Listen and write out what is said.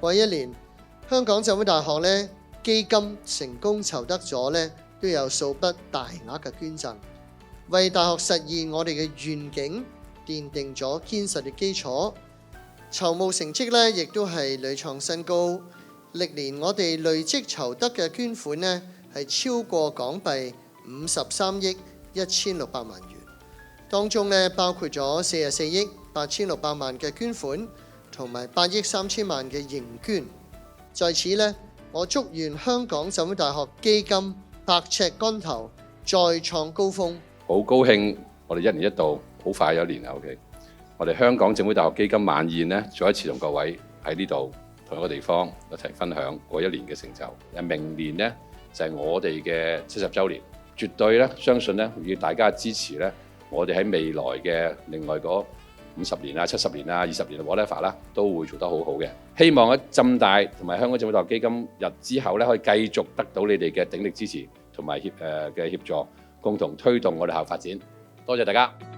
過一年，香港浸會大學咧基金成功籌得咗咧都有數筆大額嘅捐贈，為大學實現我哋嘅願景奠定咗堅實嘅基礎。籌募成績咧亦都係屢創新高，歷年我哋累積籌得嘅捐款咧係超過港幣53億1600萬元，當中咧包括咗44億8600萬嘅捐款，同埋8億3000萬嘅盈捐。在此咧，我祝願香港浸會大學基金百尺竿頭，再創高峰。好高興，我哋一年一度，好快有一年啦。OK， 我哋香港浸會大學基金晚宴咧，再一次同各位喺呢度同一個地方一齊分享過一年嘅成就。明年咧就係我哋嘅70週年，絕對咧相信咧要大家支持咧，我哋喺未來嘅另外嗰50年啊、70年啊、20年 whatever 啦，都會做得好好嘅。希望喺浸大同埋香港浸會大學基金日之後咧，可以繼續得到你哋嘅鼎力支持同埋嘅協助，共同推動我哋校發展。多謝大家。